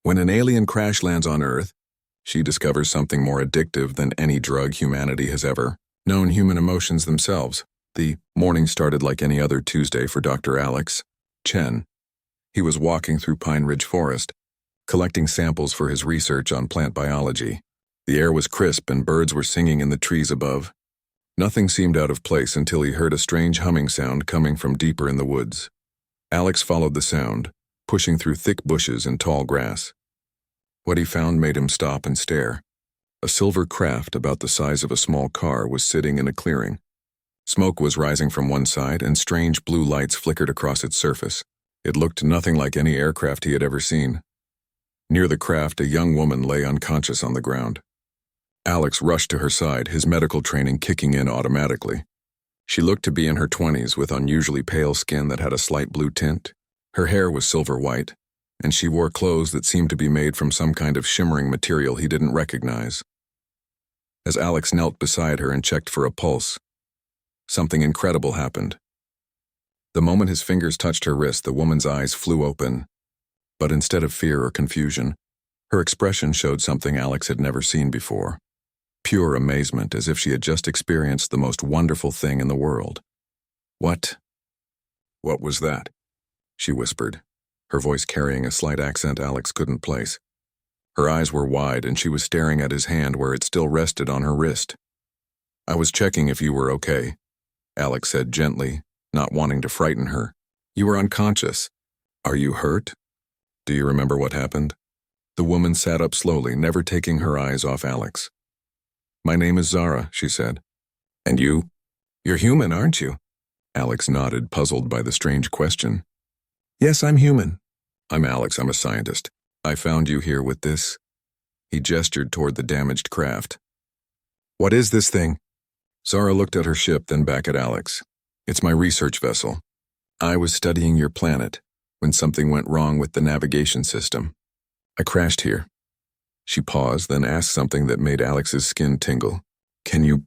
When an alien crash lands on Earth, she discovers something more addictive than any drug humanity has ever known: human emotions themselves. The morning started like any other Tuesday for Dr. Alex Chen. He was walking through Pine Ridge Forest, collecting samples for his research on plant biology. The air was crisp and birds were singing in the trees above. Nothing seemed out of place until he heard a strange humming sound coming from deeper in the woods. Alex followed the sound, pushing through thick bushes and tall grass. What he found made him stop and stare. A silver craft about the size of a small car was sitting in a clearing. Smoke was rising from one side, and strange blue lights flickered across its surface. It looked nothing like any aircraft he had ever seen. Near the craft, a young woman lay unconscious on the ground. Alex rushed to her side, his medical training kicking in automatically. She looked to be in her 20s, with unusually pale skin that had a slight blue tint. Her hair was silver white, and she wore clothes that seemed to be made from some kind of shimmering material he didn't recognize. As Alex knelt beside her and checked for a pulse, something incredible happened. The moment his fingers touched her wrist, the woman's eyes flew open. But instead of fear or confusion, her expression showed something Alex had never seen before. Pure amazement, as if she had just experienced the most wonderful thing in the world. What was that?" she whispered, her voice carrying a slight accent Alex couldn't place. Her eyes were wide, and she was staring at his hand where it still rested on her wrist. "I was checking if you were okay," Alex said gently, not wanting to frighten her. "You were unconscious. Are you hurt? Do you remember what happened?" The woman sat up slowly, never taking her eyes off Alex. "My name is Zara," she said. "And you? You're human, aren't you?" Alex nodded, puzzled by the strange question. "Yes, I'm human." "I'm Alex. I'm a scientist. I found you here with this." He gestured toward the damaged craft. "What is this thing?" Zara looked at her ship, then back at Alex. "It's my research vessel. I was studying your planet when something went wrong with the navigation system. I crashed here." She paused, then asked something that made Alex's skin tingle. Can you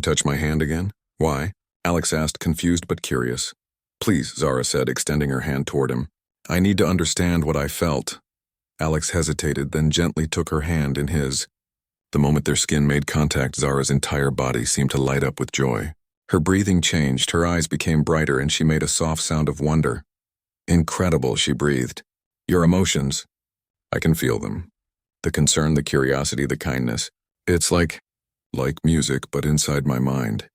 touch my hand again?" "Why?" Alex asked, confused but curious. "Please," Zara said, extending her hand toward him. "I need to understand what I felt." Alex hesitated, then gently took her hand in his. The moment their skin made contact, Zara's entire body seemed to light up with joy. Her breathing changed, her eyes became brighter, and she made a soft sound of wonder. "Incredible," she breathed. "Your emotions. I can feel them. The concern, the curiosity, the kindness. It's like music, but inside my mind."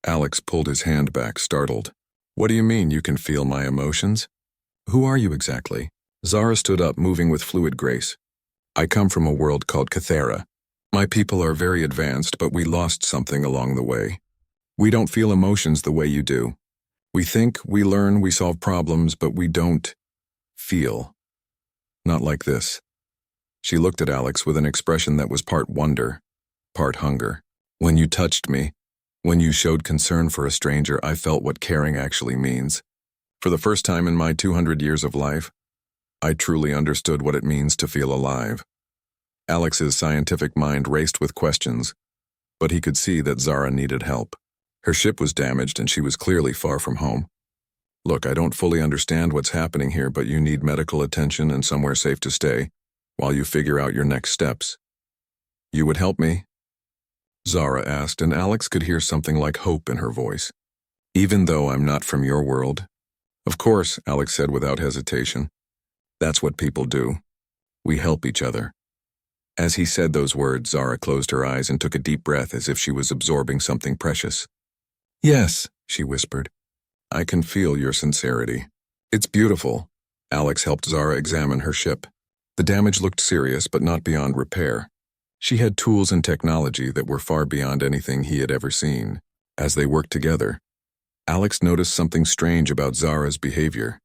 Alex pulled his hand back, startled. "What do you mean you can feel my emotions? Who are you exactly?" Zara stood up, moving with fluid grace. "I come from a world called Cathera. My people are very advanced, but we lost something along the way. We don't feel emotions the way you do. We think, we learn, we solve problems, but we don't feel. Not like this." She looked at Alex with an expression that was part wonder, part hunger. "When you touched me, when you showed concern for a stranger, I felt what caring actually means. For the first time in my 200 years of life, I truly understood what it means to feel alive." Alex's scientific mind raced with questions, but he could see that Zara needed help. Her ship was damaged, and she was clearly far from home. "Look, I don't fully understand what's happening here, but you need medical attention and somewhere safe to stay while you figure out your next steps. You would help me?" Zara asked, and Alex could hear something like hope in her voice. "Even though I'm not from your world?" "Of course," Alex said without hesitation. "That's what people do. We help each other." As he said those words, Zara closed her eyes and took a deep breath as if she was absorbing something precious. "Yes," she whispered. "I can feel your sincerity. It's beautiful." Alex helped Zara examine her ship. The damage looked serious, but not beyond repair. She had tools and technology that were far beyond anything he had ever seen. As they worked together, Alex noticed something strange about Zara's behavior.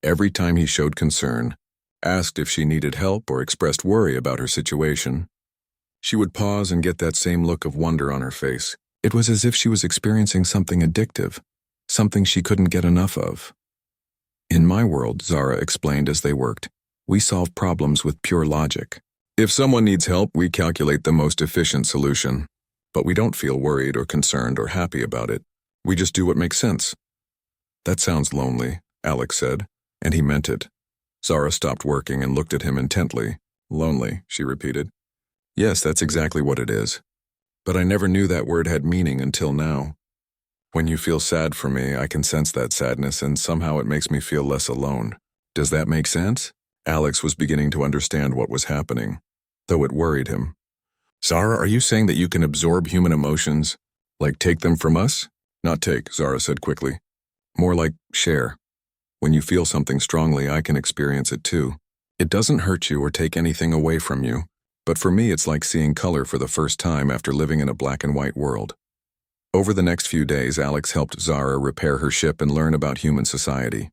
Every time he showed concern, asked if she needed help, or expressed worry about her situation, she would pause and get that same look of wonder on her face. It was as if she was experiencing something addictive, something she couldn't get enough of. "In my world," Zara explained as they worked, "we solve problems with pure logic. If someone needs help, we calculate the most efficient solution. But we don't feel worried or concerned or happy about it. We just do what makes sense." "That sounds lonely," Alex said, and he meant it. Zara stopped working and looked at him intently. Lonely, she repeated. Yes, that's exactly what it is. But I never knew that word had meaning until now. When you feel sad for me, I can sense that sadness, and somehow it makes me feel less alone. Does that make sense? Alex was beginning to understand what was happening, though it worried him. Zara, are you saying that you can absorb human emotions? Like take them from us? Not take, Zara said quickly. More like share. When you feel something strongly, I can experience it too. It doesn't hurt you or take anything away from you, but for me it's like seeing color for the first time after living in a black and white world. Over the next few days, Alex helped Zara repair her ship and learn about human society.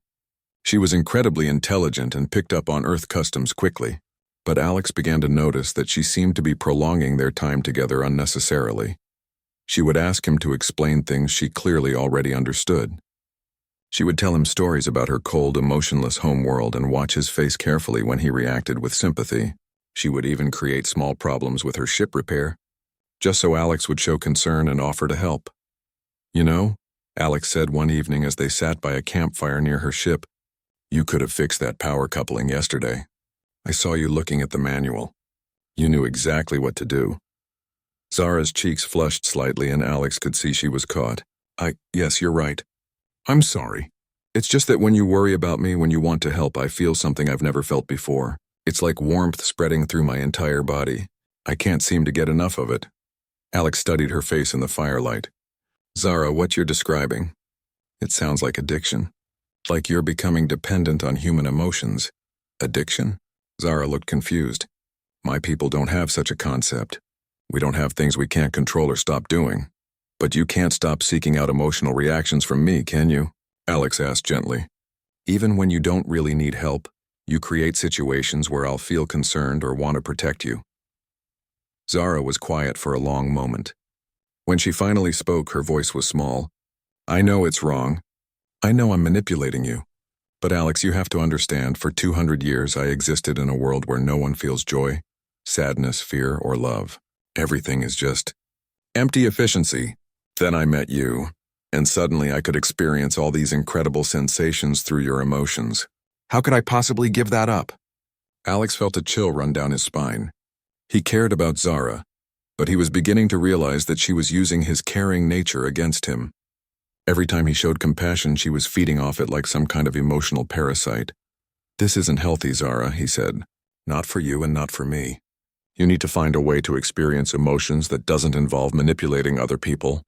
She was incredibly intelligent and picked up on Earth customs quickly, but Alex began to notice that she seemed to be prolonging their time together unnecessarily. She would ask him to explain things she clearly already understood. She would tell him stories about her cold, emotionless home world and watch his face carefully when he reacted with sympathy. She would even create small problems with her ship repair, just so Alex would show concern and offer to help. You know, Alex said one evening as they sat by a campfire near her ship, you could have fixed that power coupling yesterday. I saw you looking at the manual. You knew exactly what to do. Zara's cheeks flushed slightly and Alex could see she was caught. Yes, you're right. I'm sorry. It's just that when you worry about me, when you want to help, I feel something I've never felt before. It's like warmth spreading through my entire body. I can't seem to get enough of it. Alex studied her face in the firelight. Zara, what you're describing, it sounds like addiction. Like you're becoming dependent on human emotions. Addiction? Zara looked confused. My people don't have such a concept. We don't have things we can't control or stop doing. But you can't stop seeking out emotional reactions from me, can you? Alex asked gently. Even when you don't really need help, you create situations where I'll feel concerned or want to protect you. Zara was quiet for a long moment. When she finally spoke, her voice was small. I know it's wrong. I know I'm manipulating you. But Alex, you have to understand, for 200 years I existed in a world where no one feels joy, sadness, fear, or love. Everything is just empty efficiency. Then I met you, and suddenly I could experience all these incredible sensations through your emotions. How could I possibly give that up? Alex felt a chill run down his spine. He cared about Zara, but he was beginning to realize that she was using his caring nature against him. Every time he showed compassion, she was feeding off it like some kind of emotional parasite. This isn't healthy, Zara, he said. Not for you and not for me. You need to find a way to experience emotions that doesn't involve manipulating other people.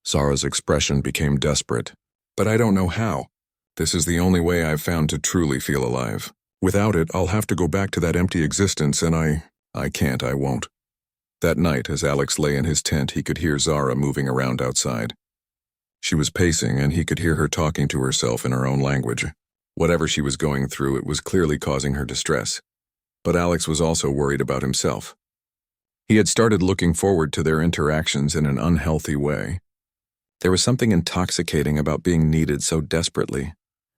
Zara's expression became desperate. But I don't know how. This is the only way I've found to truly feel alive. Without it, I'll have to go back to that empty existence, and I won't. That night, as Alex lay in his tent, he could hear Zara moving around outside. She was pacing, and he could hear her talking to herself in her own language. Whatever she was going through, it was clearly causing her distress. But Alex was also worried about himself. He had started looking forward to their interactions in an unhealthy way. There was something intoxicating about being needed so desperately,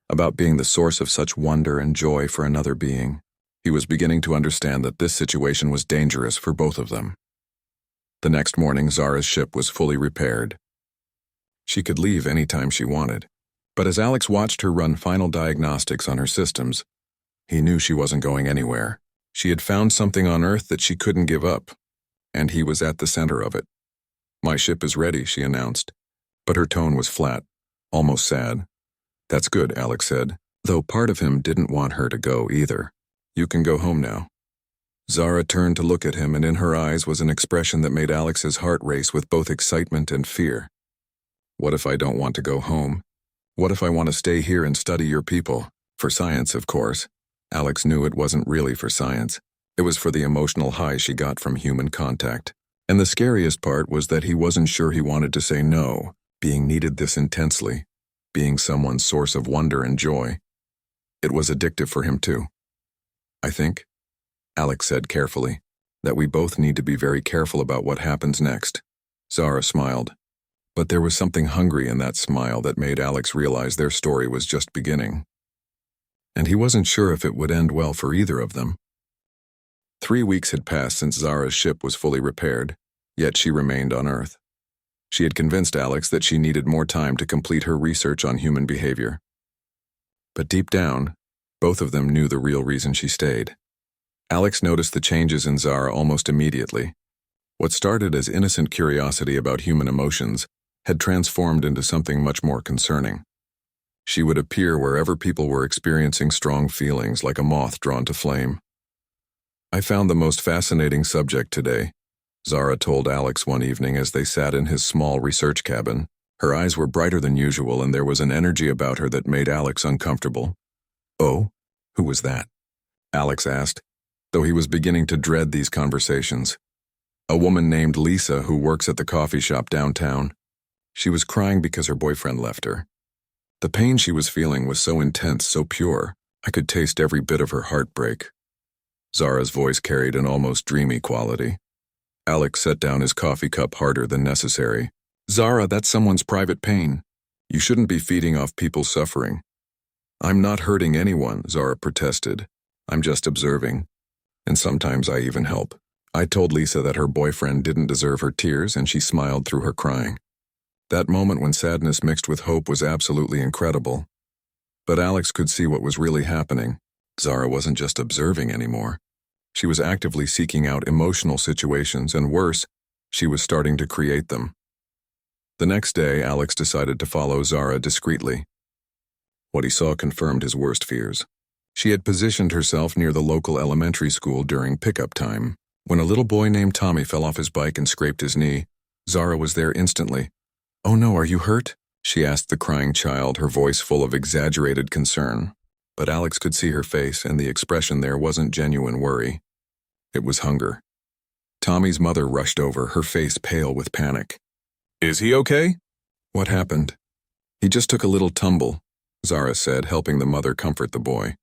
about being the source of such wonder and joy for another being. He was beginning to understand that this situation was dangerous for both of them. The next morning, Zara's ship was fully repaired. She could leave any time she wanted, but as Alex watched her run final diagnostics on her systems, he knew she wasn't going anywhere. She had found something on Earth that she couldn't give up, and he was at the center of it. My ship is ready, she announced, but her tone was flat, almost sad. That's good, Alex said, though part of him didn't want her to go either. You can go home now. Zara turned to look at him, and in her eyes was an expression that made Alex's heart race with both excitement and fear. What if I don't want to go home? What if I want to stay here and study your people? For science, of course. Alex knew it wasn't really for science. It was for the emotional high she got from human contact. And the scariest part was that he wasn't sure he wanted to say no, being needed this intensely, being someone's source of wonder and joy. It was addictive for him too. I think, Alex said carefully, that we both need to be very careful about what happens next. Zara smiled. But there was something hungry in that smile that made Alex realize their story was just beginning. And he wasn't sure if it would end well for either of them. 3 weeks had passed since Zara's ship was fully repaired, yet she remained on Earth. She had convinced Alex that she needed more time to complete her research on human behavior. But deep down, Both of them knew the real reason she stayed. Alex noticed the changes in Zara almost immediately. What started as innocent curiosity about human emotions had transformed into something much more concerning. She would appear wherever people were experiencing strong feelings, like a moth drawn to flame. "I found the most fascinating subject today," Zara told Alex one evening as they sat in his small research cabin. Her eyes were brighter than usual, and there was an energy about her that made Alex uncomfortable. "Oh? Who was that?" Alex asked, though he was beginning to dread these conversations. "A woman named Lisa who works at the coffee shop downtown. She was crying because her boyfriend left her. The pain she was feeling was so intense, so pure, I could taste every bit of her heartbreak." Zara's voice carried an almost dreamy quality. Alex set down his coffee cup harder than necessary. "Zara, that's someone's private pain. You shouldn't be feeding off people's suffering." "I'm not hurting anyone," Zara protested. "I'm just observing. And sometimes I even help." I told Lisa that her boyfriend didn't deserve her tears, and she smiled through her crying. That moment when sadness mixed with hope was absolutely incredible. But Alex could see what was really happening. Zara wasn't just observing anymore. She was actively seeking out emotional situations, and worse, she was starting to create them. The next day, Alex decided to follow Zara discreetly. What he saw confirmed his worst fears. She had positioned herself near the local elementary school during pickup time. When a little boy named Tommy fell off his bike and scraped his knee, Zara was there instantly. "Oh no, are you hurt?" she asked the crying child, her voice full of exaggerated concern. But Alex could see her face, and the expression there wasn't genuine worry. It was hunger. Tommy's mother rushed over, her face pale with panic. "Is he okay?" "What happened?" "He just took a little tumble," Zara said, helping the mother comfort the boy.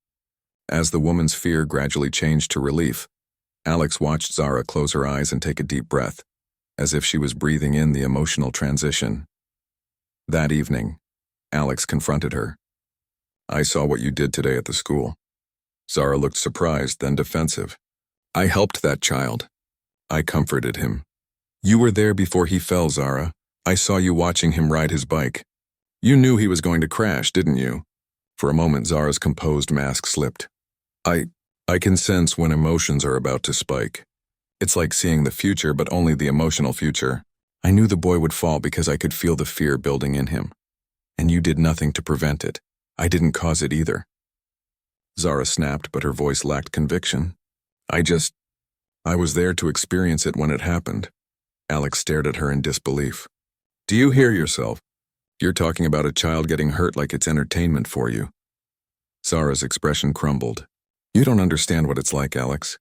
As the woman's fear gradually changed to relief, Alex watched Zara close her eyes and take a deep breath, as if she was breathing in the emotional transition. That evening, Alex confronted her. "I saw what you did today at the school." Zara looked surprised, then defensive. "I helped that child. I comforted him." "You were there before he fell, Zara. I saw you watching him ride his bike. You knew he was going to crash, didn't you?" For a moment, Zara's composed mask slipped. I can sense when emotions are about to spike. It's like seeing the future, but only the emotional future. I knew the boy would fall because I could feel the fear building in him. And you did nothing to prevent it. I didn't cause it either." Zara snapped, but her voice lacked conviction. I was there to experience it when it happened." Alex stared at her in disbelief. "Do you hear yourself? You're talking about a child getting hurt like it's entertainment for you." Zara's expression crumbled. "You don't understand what it's like, Alex.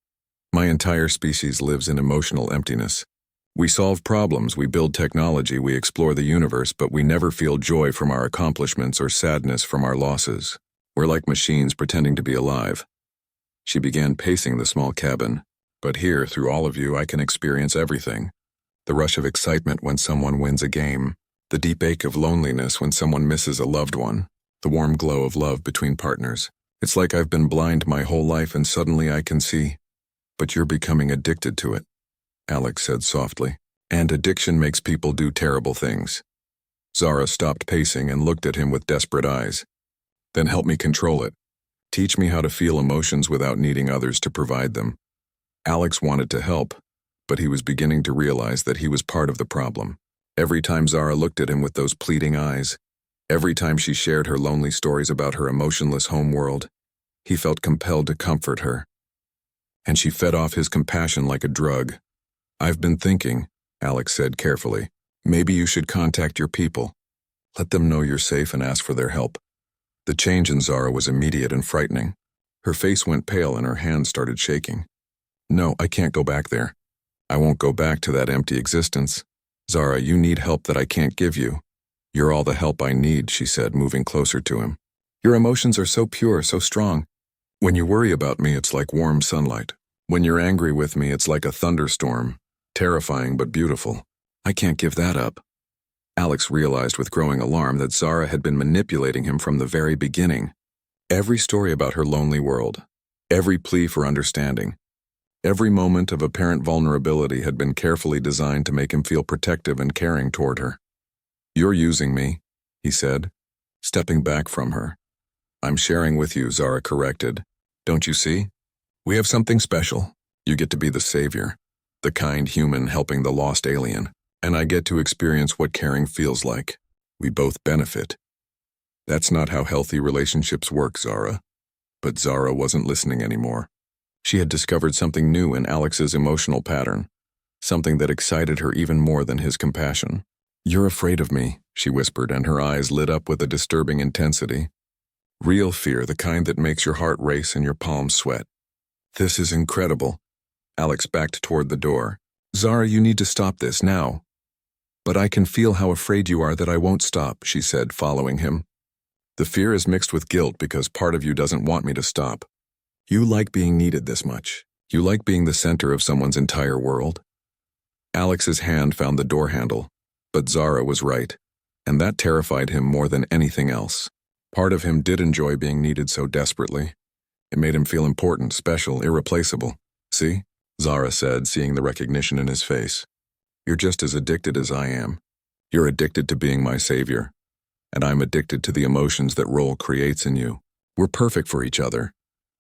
My entire species lives in emotional emptiness. We solve problems, we build technology, we explore the universe, but we never feel joy from our accomplishments or sadness from our losses. We're like machines pretending to be alive." She began pacing the small cabin. "But here, through all of you, I can experience everything. The rush of excitement when someone wins a game, the deep ache of loneliness when someone misses a loved one, the warm glow of love between partners. It's like I've been blind my whole life and suddenly I can see. But you're becoming addicted to it," Alex said softly. "And addiction makes people do terrible things." Zara stopped pacing and looked at him with desperate eyes. "Then help me control it. Teach me how to feel emotions without needing others to provide them." Alex wanted to help, but he was beginning to realize that he was part of the problem. Every time Zara looked at him with those pleading eyes, every time she shared her lonely stories about her emotionless home world, he felt compelled to comfort her. And she fed off his compassion like a drug. "I've been thinking," Alex said carefully, "maybe you should contact your people. Let them know you're safe and ask for their help." The change in Zara was immediate and frightening. Her face went pale and her hands started shaking. "No, I can't go back there. I won't go back to that empty existence. Zara, you need help that I can't give you. You're all the help I need," she said, moving closer to him. "Your emotions are so pure, so strong. When you worry about me, it's like warm sunlight. When you're angry with me, it's like a thunderstorm, terrifying but beautiful. I can't give that up." Alex realized with growing alarm that Zara had been manipulating him from the very beginning. Every story about her lonely world, every plea for understanding, every moment of apparent vulnerability had been carefully designed to make him feel protective and caring toward her. "You're using me," he said, stepping back from her. I'm sharing with you, Zara corrected. Don't you see? We have something special. You get to be the savior, the kind human helping the lost alien, and I get to experience what caring feels like. We both benefit. That's not how healthy relationships work, Zara. But Zara wasn't listening anymore. She had discovered something new in Alex's emotional pattern, something that excited her even more than his compassion. You're afraid of me, she whispered, and her eyes lit up with a disturbing intensity. Real fear, the kind that makes your heart race and your palms sweat. This is incredible. Alex backed toward the door. Zara, you need to stop this now. But I can feel how afraid you are that I won't stop, she said, following him. The fear is mixed with guilt because part of you doesn't want me to stop. You like being needed this much. You like being the center of someone's entire world. Alex's hand found the door handle, but Zara was right, and that terrified him more than anything else. Part of him did enjoy being needed so desperately. It made him feel important, special, irreplaceable. See? Zara said, seeing the recognition in his face. You're just as addicted as I am. You're addicted to being my savior, and I'm addicted to the emotions that role creates in you. We're perfect for each other.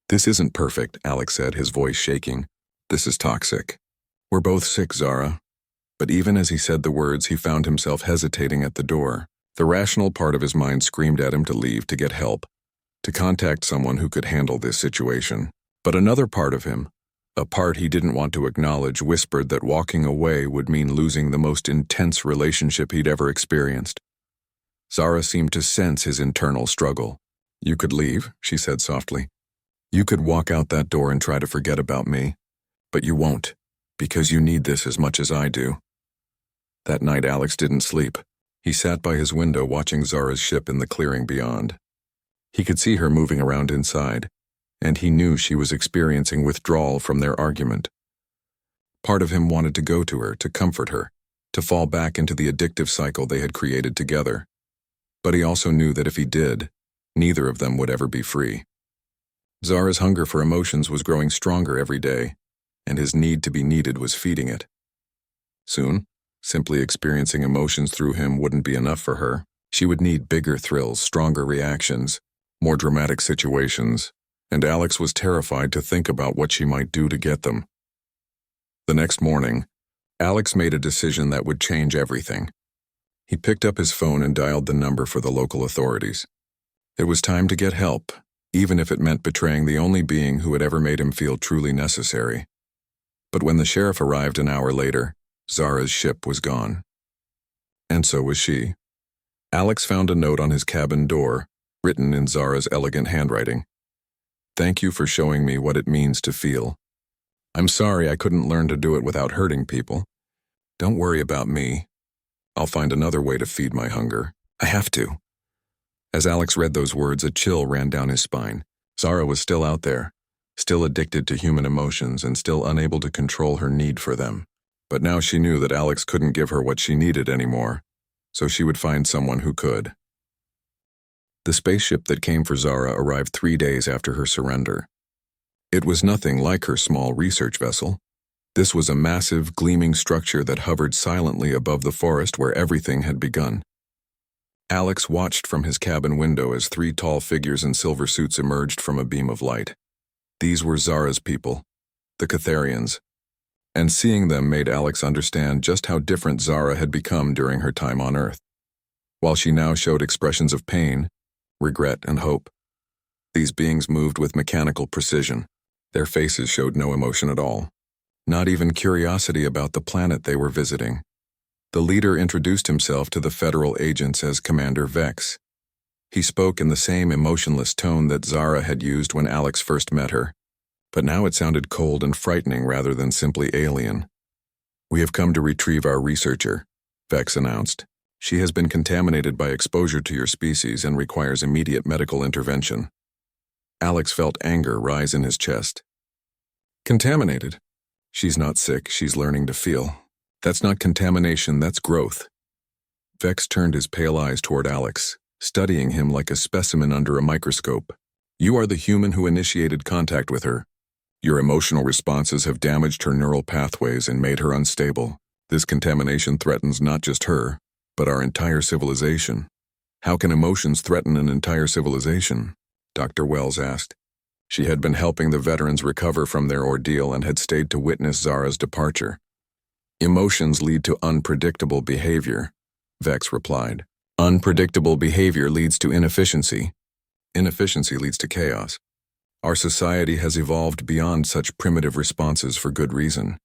This isn't perfect, Alex said, his voice shaking. This is toxic. We're both sick, Zara. But even as he said the words, he found himself hesitating at the door. The rational part of his mind screamed at him to leave, to get help, to contact someone who could handle this situation. But another part of him, a part he didn't want to acknowledge, whispered that walking away would mean losing the most intense relationship he'd ever experienced. Zara seemed to sense his internal struggle. You could leave, she said softly. You could walk out that door and try to forget about me. But you won't, because you need this as much as I do. That night Alex didn't sleep. He sat by his window watching Zara's ship in the clearing beyond. He could see her moving around inside, and he knew she was experiencing withdrawal from their argument. Part of him wanted to go to her, to comfort her, to fall back into the addictive cycle they had created together. But he also knew that if he did, neither of them would ever be free. Zara's hunger for emotions was growing stronger every day, and his need to be needed was feeding it. Soon, simply experiencing emotions through him wouldn't be enough for her. She would need bigger thrills, stronger reactions, more dramatic situations, and Alex was terrified to think about what she might do to get them. The next morning, Alex made a decision that would change everything. He picked up his phone and dialed the number for the local authorities. It was time to get help, even if it meant betraying the only being who had ever made him feel truly necessary. But when the sheriff arrived an hour later, Zara's ship was gone. And so was she. Alex found a note on his cabin door, written in Zara's elegant handwriting. Thank you for showing me what it means to feel. I'm sorry I couldn't learn to do it without hurting people. Don't worry about me. I'll find another way to feed my hunger. I have to. As Alex read those words, a chill ran down his spine. Zara was still out there, still addicted to human emotions and still unable to control her need for them. But now she knew that Alex couldn't give her what she needed anymore, so she would find someone who could. The spaceship that came for Zara arrived 3 days after her surrender. It was nothing like her small research vessel. This was a massive, gleaming structure that hovered silently above the forest where everything had begun. Alex watched from his cabin window as 3 tall figures in silver suits emerged from a beam of light. These were Zara's people, the Catharians, and seeing them made Alex understand just how different Zara had become during her time on Earth. While she now showed expressions of pain, regret, and hope, these beings moved with mechanical precision. Their faces showed no emotion at all, not even curiosity about the planet they were visiting. The leader introduced himself to the federal agents as Commander Vex. He spoke in the same emotionless tone that Zara had used when Alex first met her, but now it sounded cold and frightening rather than simply alien. We have come to retrieve our researcher, Vex announced. She has been contaminated by exposure to your species and requires immediate medical intervention. Alex felt anger rise in his chest. Contaminated? She's not sick, she's learning to feel. That's not contamination, that's growth. Vex turned his pale eyes toward Alex, studying him like a specimen under a microscope. You are the human who initiated contact with her. Your emotional responses have damaged her neural pathways and made her unstable. This contamination threatens not just her, but our entire civilization. How can emotions threaten an entire civilization? Dr. Wells asked. She had been helping the veterans recover from their ordeal and had stayed to witness Zara's departure. Emotions lead to unpredictable behavior, Vex replied. Unpredictable behavior leads to inefficiency. Inefficiency leads to chaos. Our society has evolved beyond such primitive responses for good reason.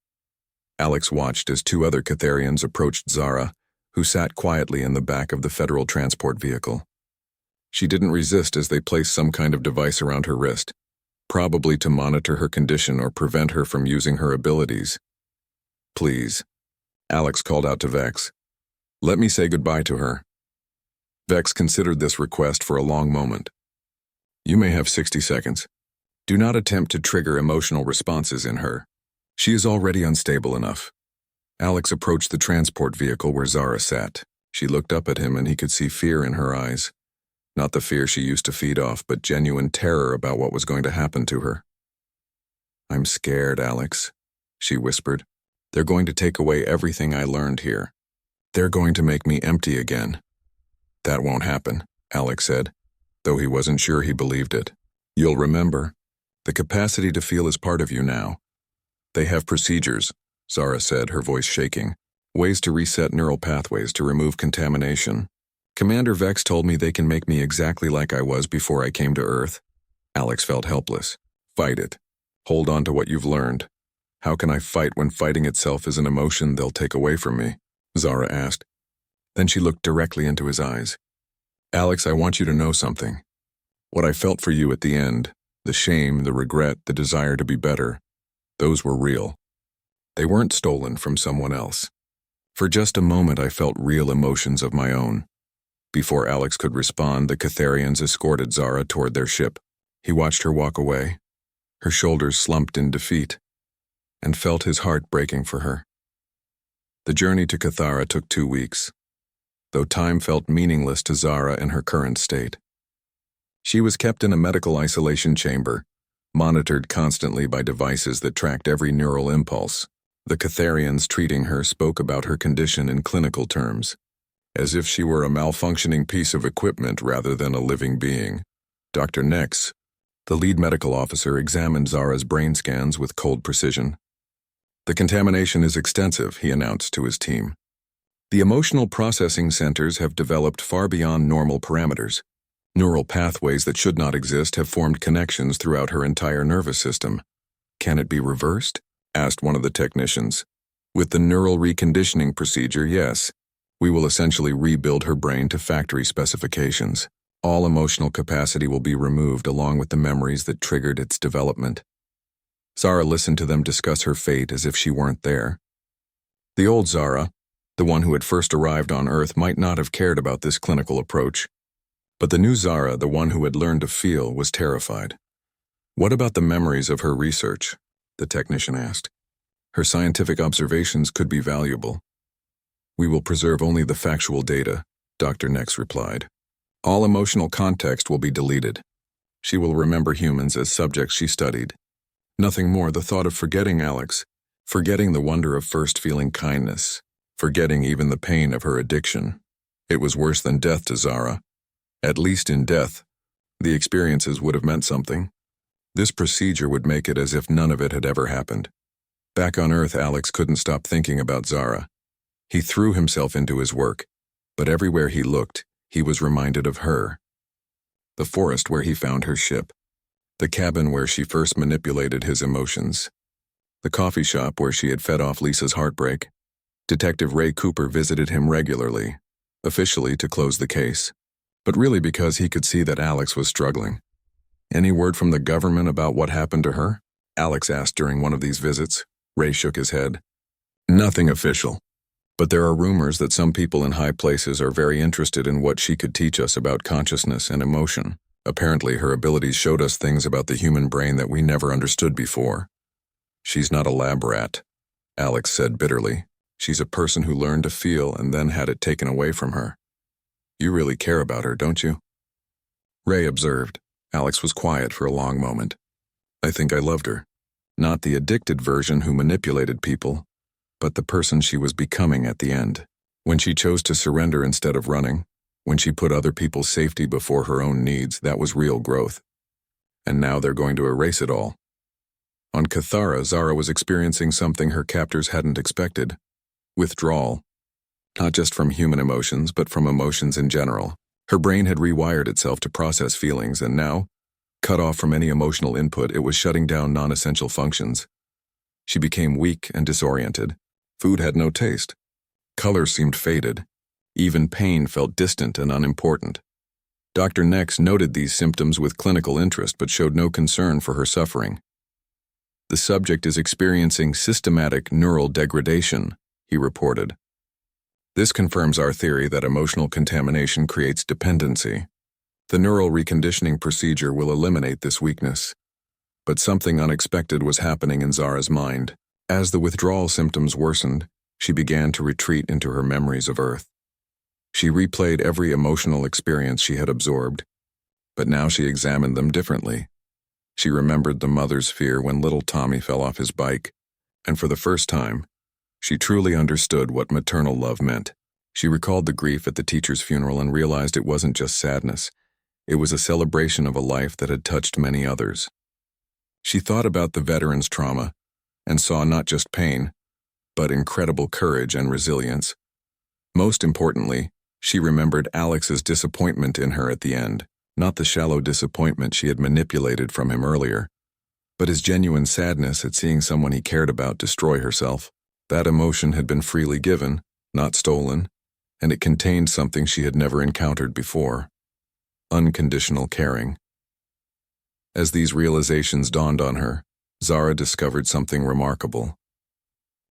Alex watched as two other Catharians approached Zara, who sat quietly in the back of the federal transport vehicle. She didn't resist as they placed some kind of device around her wrist, probably to monitor her condition or prevent her from using her abilities. Please, Alex called out to Vex. Let me say goodbye to her. Vex considered this request for a long moment. You may have 60 seconds. Do not attempt to trigger emotional responses in her. She is already unstable enough. Alex approached the transport vehicle where Zara sat. She looked up at him and he could see fear in her eyes. Not the fear she used to feed off, but genuine terror about what was going to happen to her. I'm scared, Alex, she whispered. They're going to take away everything I learned here. They're going to make me empty again. That won't happen, Alex said, though he wasn't sure he believed it. You'll remember. The capacity to feel is part of you now. They have procedures, Zara said, her voice shaking. Ways to reset neural pathways to remove contamination. Commander Vex told me they can make me exactly like I was before I came to Earth. Alex felt helpless. Fight it. Hold on to what you've learned. How can I fight when fighting itself is an emotion they'll take away from me? Zara asked. Then she looked directly into his eyes. Alex, I want you to know something. What I felt for you at the end, the shame, the regret, the desire to be better, those were real. They weren't stolen from someone else. For just a moment I felt real emotions of my own. Before Alex could respond, the Catharians escorted Zara toward their ship. He watched her walk away, her shoulders slumped in defeat, and felt his heart breaking for her. The journey to Cathara took 2 weeks, though time felt meaningless to Zara in her current state. She was kept in a medical isolation chamber, monitored constantly by devices that tracked every neural impulse. The Catharians treating her spoke about her condition in clinical terms, as if she were a malfunctioning piece of equipment rather than a living being. Dr. Nex, the lead medical officer, examined Zara's brain scans with cold precision. The contamination is extensive, he announced to his team. The emotional processing centers have developed far beyond normal parameters. Neural pathways that should not exist have formed connections throughout her entire nervous system. Can it be reversed? Asked one of the technicians. With the neural reconditioning procedure, yes. We will essentially rebuild her brain to factory specifications. All emotional capacity will be removed along with the memories that triggered its development. Zara listened to them discuss her fate as if she weren't there. The old Zara, the one who had first arrived on Earth, might not have cared about this clinical approach. But the new Zara, the one who had learned to feel, was terrified. What about the memories of her research? The technician asked. Her scientific observations could be valuable. We will preserve only the factual data, Dr. Nex replied. All emotional context will be deleted. She will remember humans as subjects she studied. Nothing more. The thought of forgetting Alex, forgetting the wonder of first feeling kindness, forgetting even the pain of her addiction. It was worse than death to Zara. At least in death, the experiences would have meant something. This procedure would make it as if none of it had ever happened. Back on Earth, Alex couldn't stop thinking about Zara. He threw himself into his work, but everywhere he looked, he was reminded of her. The forest where he found her ship. The cabin where she first manipulated his emotions. The coffee shop where she had fed off Lisa's heartbreak. Detective Ray Cooper visited him regularly, officially to close the case, but really because he could see that Alex was struggling. Any word from the government about what happened to her? Alex asked during one of these visits. Ray shook his head. Nothing official. But there are rumors that some people in high places are very interested in what she could teach us about consciousness and emotion. Apparently, her abilities showed us things about the human brain that we never understood before. She's not a lab rat, Alex said bitterly. She's a person who learned to feel and then had it taken away from her. You really care about her, don't you? Ray observed. Alex was quiet for a long moment. I think I loved her. Not the addicted version who manipulated people, but the person she was becoming at the end. When she chose to surrender instead of running, when she put other people's safety before her own needs, that was real growth. and now they're going to erase it all. On Cathara, Zara was experiencing something her captors hadn't expected: withdrawal. Not just from human emotions, but from emotions in general. Her brain had rewired itself to process feelings, and now, cut off from any emotional input, it was shutting down non-essential functions. She became weak and disoriented. Food had no taste. Color seemed faded. Even pain felt distant and unimportant. Dr. Nex noted these symptoms with clinical interest but showed no concern for her suffering. "The subject is experiencing systematic neural degradation," he reported. "This confirms our theory that emotional contamination creates dependency. The neural reconditioning procedure will eliminate this weakness." But something unexpected was happening in Zara's mind. As the withdrawal symptoms worsened, she began to retreat into her memories of Earth. She replayed every emotional experience she had absorbed, but now she examined them differently. She remembered the mother's fear when little Tommy fell off his bike, and for the first time, she truly understood what maternal love meant. She recalled the grief at the teacher's funeral and realized it wasn't just sadness. It was a celebration of a life that had touched many others. She thought about the veteran's trauma and saw not just pain, but incredible courage and resilience. Most importantly, she remembered Alex's disappointment in her at the end, not the shallow disappointment she had manipulated from him earlier, but his genuine sadness at seeing someone he cared about destroy herself. That emotion had been freely given, not stolen, and it contained something she had never encountered before: unconditional caring. As these realizations dawned on her, Zara discovered something remarkable.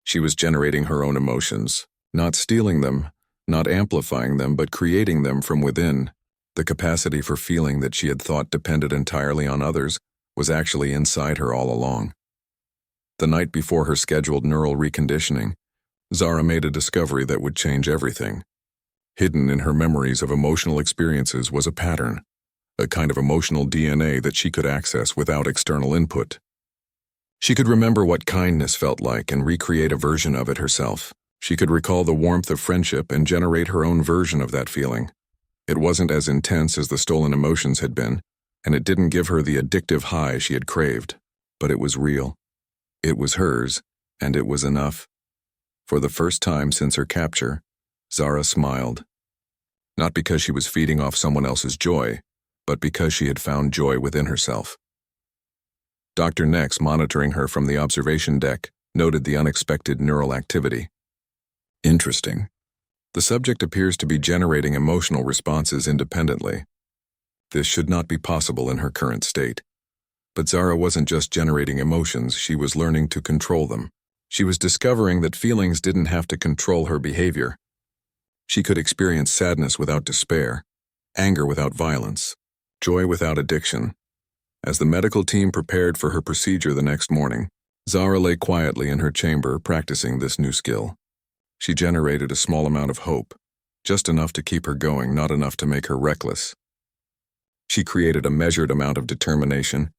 She was generating her own emotions, not stealing them, not amplifying them, but creating them from within. The capacity for feeling that she had thought depended entirely on others was actually inside her all along. The night before her scheduled neural reconditioning, Zara made a discovery that would change everything. Hidden in her memories of emotional experiences was a pattern, a kind of emotional DNA that she could access without external input. She could remember what kindness felt like and recreate a version of it herself. She could recall the warmth of friendship and generate her own version of that feeling. It wasn't as intense as the stolen emotions had been, and it didn't give her the addictive high she had craved, but it was real. It was hers, and it was enough. For the first time since her capture, Zara smiled. Not because she was feeding off someone else's joy, but because she had found joy within herself. Dr. Nex, monitoring her from the observation deck, noted the unexpected neural activity. "Interesting. The subject appears to be generating emotional responses independently. This should not be possible in her current state." But Zara wasn't just generating emotions, she was learning to control them. She was discovering that feelings didn't have to control her behavior. She could experience sadness without despair, anger without violence, joy without addiction. As the medical team prepared for her procedure the next morning, Zara lay quietly in her chamber practicing this new skill. She generated a small amount of hope, just enough to keep her going, not enough to make her reckless. She created a measured amount of determination,